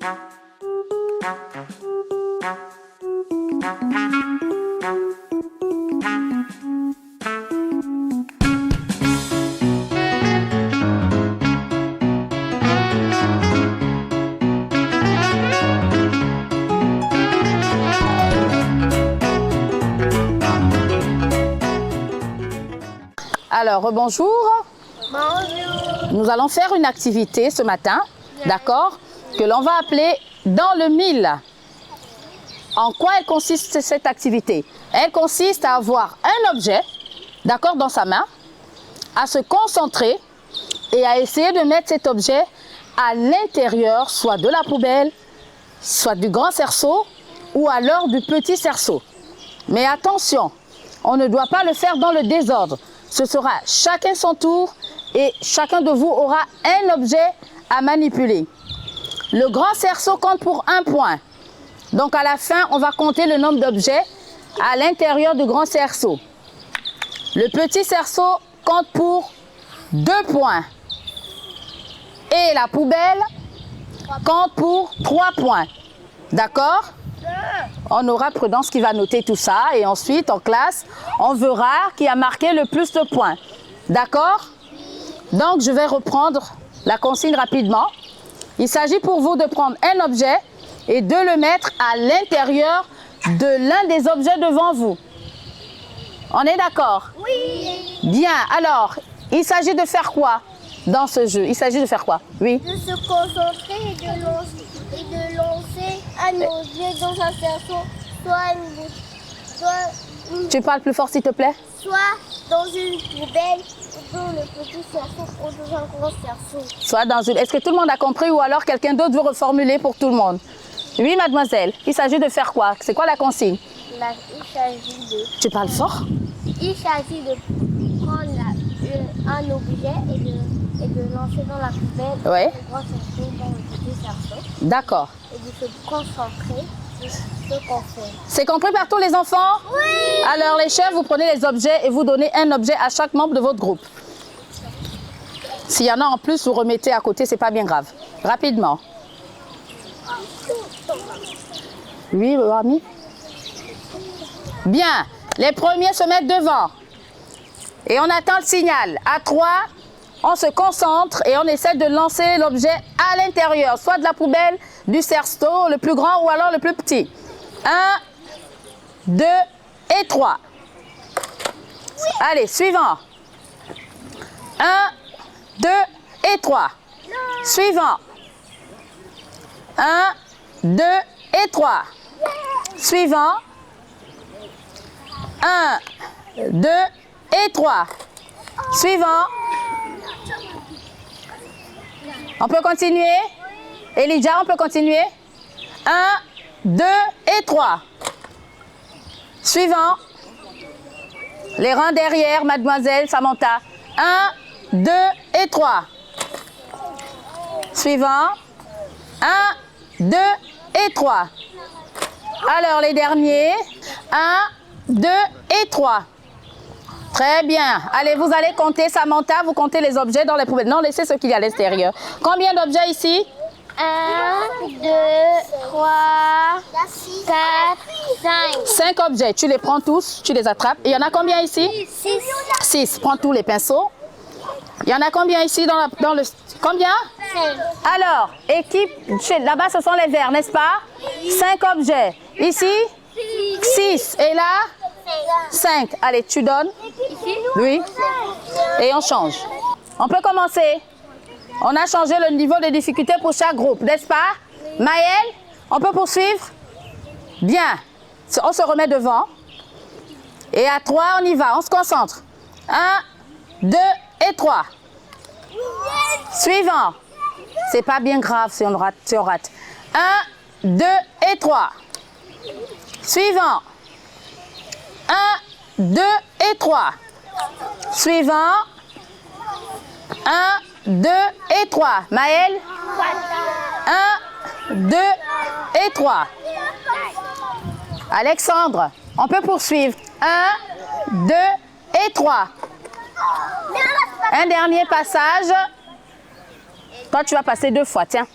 Alors, rebonjour. Bonjour. Nous allons faire une activité ce matin, d'accord, que l'on va appeler dans le mille. En quoi elle consiste cette activité? Elle consiste à avoir un objet, d'accord, dans sa main, à se concentrer et à essayer de mettre cet objet à l'intérieur, soit de la poubelle, soit du grand cerceau ou alors du petit cerceau. Mais attention, on ne doit pas le faire dans le désordre. Ce sera chacun son tour et chacun de vous aura un objet à manipuler. Le grand cerceau compte pour 1 point. Donc à la fin, on va compter le nombre d'objets à l'intérieur du grand cerceau. Le petit cerceau compte pour 2 points. Et la poubelle compte pour 3 points. D'accord? On aura Prudence qui va noter tout ça et ensuite en classe, on verra qui a marqué le plus de points. D'accord? Donc je vais reprendre la consigne rapidement. Il s'agit pour vous de prendre un objet et de le mettre à l'intérieur de l'un des objets devant vous. On est d'accord? Oui. Bien, alors, il s'agit de faire quoi dans ce jeu? Il s'agit de faire quoi? Oui. De se concentrer et de lancer un objet dans un cerceau, Tu parles plus fort s'il te plaît? soit dans une poubelle, ou dans le petit cerceau, ou dans un grand cerceau. Soit dans une... Est-ce que tout le monde a compris ou alors quelqu'un d'autre veut reformuler pour tout le monde? Oui, mademoiselle. Il s'agit de faire quoi? C'est quoi la consigne? Il s'agit de... Tu parles fort? Il s'agit de prendre un objet et de lancer dans la poubelle, Oui. le grand cerceau, dans le petit cerceau, D'accord. et de se concentrer sur ce qu'on fait. C'est compris par tous les enfants? Oui. Alors les chefs, vous prenez les objets et vous donnez un objet à chaque membre de votre groupe. S'il y en a en plus, vous remettez à côté, c'est pas bien grave. Rapidement. Oui, ami. Bien. Les premiers se mettent devant. Et on attend le signal. À 3, on se concentre et on essaie de lancer l'objet à l'intérieur, soit de la poubelle, du cerceau, le plus grand ou alors le plus petit. 1, 2 et 3. Allez, suivant. 1, 2 et 3. Suivant. 1, 2 et 3. Suivant. 1, 2 et 3. Suivant. On peut continuer? Elijah, on peut continuer? 1, 2 et 3. Suivant. Les rangs derrière, mademoiselle Samantha. 1, 2 et 3. Suivant. 1, 2 et 3. Alors les derniers. 1, 2 et 3. Très bien. Allez, vous allez compter, Samantha, vous comptez les objets dans les poubelles. Non, laissez ce qu'il y a à l'extérieur. Combien d'objets ici? 1, 2, 3, 4, 5. 5 objets. Tu les prends tous, tu les attrapes. Il y en a combien ici? 6. 6. Prends tous les pinceaux. Il y en a combien ici dans le... Combien? 5. Alors, équipe, là-bas ce sont les verts, n'est-ce pas? 5 objets. Ici? 6. Et là? 5. Allez, tu donnes. Oui. Et on change. On peut commencer. On a changé le niveau de difficulté pour chaque groupe, n'est-ce pas? Maëlle, on peut poursuivre? Bien. On se remet devant. Et à 3, on y va. On se concentre. 1, 2 et 3. Suivant. C'est pas bien grave si on rate. 1, 2 et 3. Suivant. 1, 2 et 3. Suivant. 1, 2 et 3. Maëlle. 1, 2 et 3. Alexandre, on peut poursuivre. 1, 2 et 3. Un dernier passage. Toi, tu vas passer 2 fois, tiens.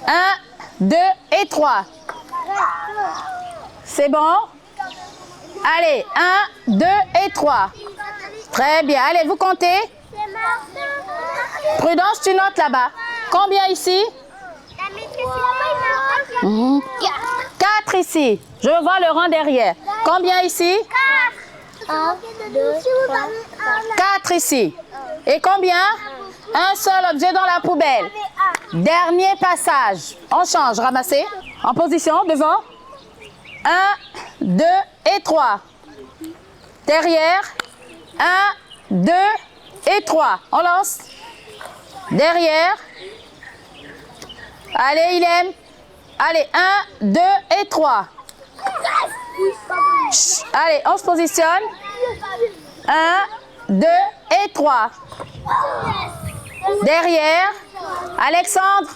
1, 2 et 3. C'est bon? Allez, 1, 2 et 3. Très bien. Allez, vous comptez? Prudence, tu notes là-bas. Combien ici? 4 ici. Je veux voir le rang derrière. Combien ici? 1, 2, 3, 4 ici. Et combien? Un seul objet dans la poubelle. Dernier passage. On change. Ramassez. En position, devant. 1, 2 et 3. Derrière. 1, 2 et 3. On lance. Derrière. Allez, il aime. Allez, 1, 2 et 3. Chut. Allez, on se positionne. 1, 2 et 3. Derrière. Alexandre.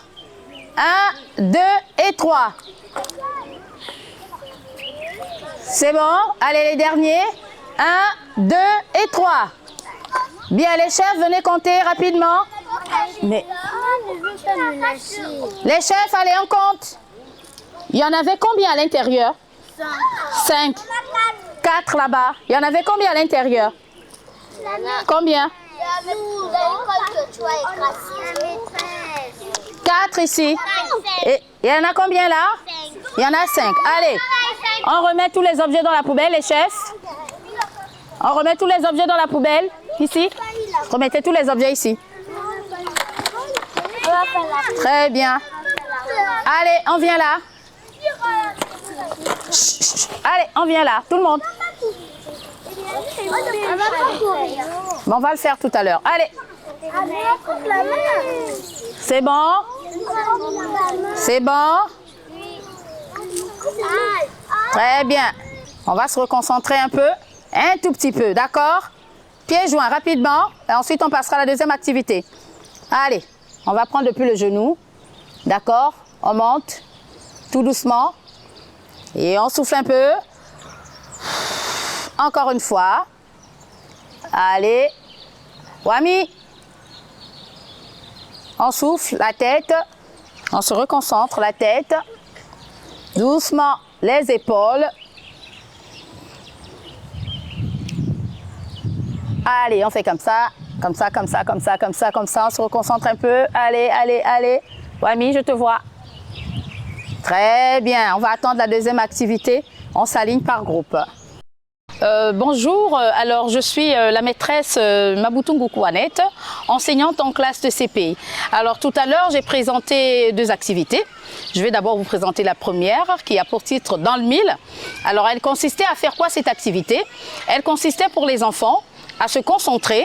1, 2 et 3. C'est bon. Allez, les derniers. 1, 2 et 3. Bien, les chefs, venez compter rapidement. Mais les chefs, allez, on compte. Il y en avait combien à l'intérieur? 5. 4 là-bas. Il y en avait combien à l'intérieur? Combien? 4 ici. Et il y en a combien là? Il y en a 5. Allez, on remet tous les objets dans la poubelle, les chefs. On remet tous les objets dans la poubelle, ici. Remettez tous les objets ici. Très bien. Allez, on vient là. Chut, chut. Allez, on vient là, tout le monde. Bon, on va le faire tout à l'heure. Allez. C'est bon? C'est bon? Très bien. On va se reconcentrer un tout petit peu, d'accord? Pieds joints rapidement, et ensuite on passera à la deuxième activité. Allez, on va prendre depuis le genou, d'accord? On monte, tout doucement, et on souffle un peu. Encore une fois. Allez. Wami. On souffle la tête. On se reconcentre la tête. Doucement les épaules. Allez, on fait comme ça. Comme ça, comme ça, comme ça, comme ça, comme ça. On se reconcentre un peu. Allez, allez, allez. Wami, je te vois. Très bien. On va attendre la deuxième activité. On s'aligne par groupe. Bonjour, alors je suis la maîtresse Mabutungu Kouanette, enseignante en classe de CP. Alors tout à l'heure j'ai présenté 2 activités. Je vais d'abord vous présenter la première qui a pour titre Dans le mille. Alors elle consistait à faire quoi cette activité? Elle consistait pour les enfants à se concentrer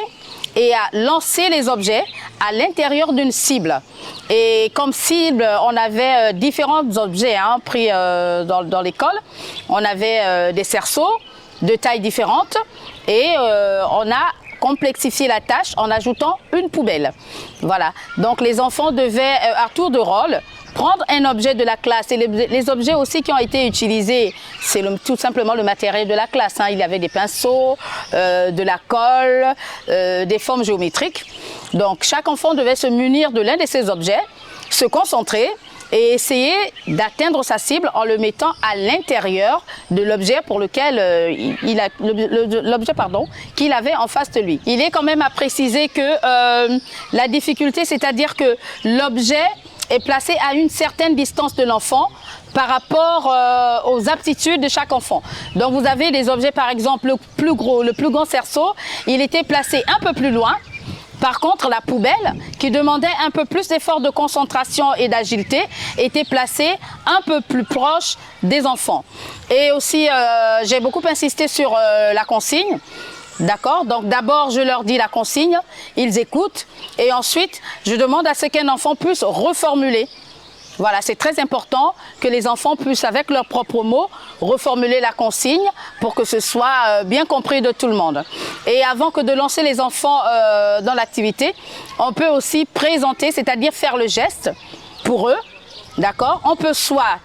et à lancer les objets à l'intérieur d'une cible. Et comme cible, on avait différents objets pris dans l'école. On avait des cerceaux de tailles différentes et on a complexifié la tâche en ajoutant une poubelle. Voilà, donc les enfants devaient à tour de rôle prendre un objet de la classe et les objets aussi qui ont été utilisés, c'est tout simplement le matériel de la classe. Il y avait des pinceaux, de la colle, des formes géométriques. Donc chaque enfant devait se munir de l'un de ces objets, se concentrer et essayer d'atteindre sa cible en le mettant à l'intérieur de l'objet pour lequel l'objet qu'il avait en face de lui. Il est quand même à préciser que la difficulté, c'est-à-dire que l'objet est placé à une certaine distance de l'enfant par rapport aux aptitudes de chaque enfant. Donc vous avez des objets, par exemple le plus grand cerceau, il était placé un peu plus loin. Par contre, la poubelle, qui demandait un peu plus d'effort de concentration et d'agilité, était placée un peu plus proche des enfants. Et aussi, j'ai beaucoup insisté sur la consigne. D'accord? Donc d'abord, je leur dis la consigne, ils écoutent. Et ensuite, je demande à ce qu'un enfant puisse reformuler. Voilà, c'est très important que les enfants puissent, avec leurs propres mots, reformuler la consigne pour que ce soit bien compris de tout le monde. Et avant que de lancer les enfants dans l'activité, on peut aussi présenter, c'est-à-dire faire le geste pour eux. D'accord? On peut soit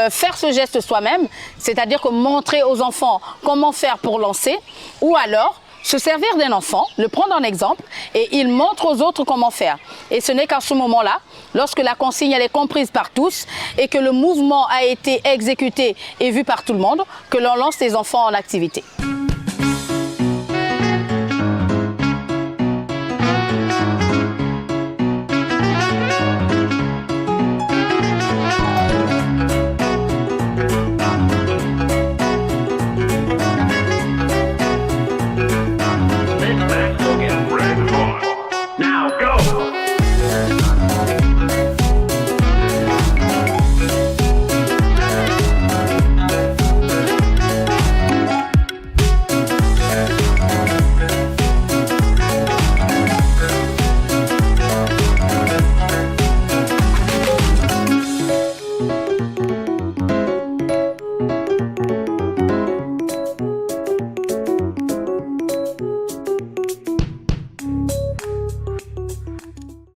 faire ce geste soi-même, c'est-à-dire que montrer aux enfants comment faire pour lancer, ou alors se servir d'un enfant, le prendre en exemple et il montre aux autres comment faire. Et ce n'est qu'à ce moment-là lorsque la consigne elle est comprise par tous et que le mouvement a été exécuté et vu par tout le monde, que l'on lance les enfants en activité.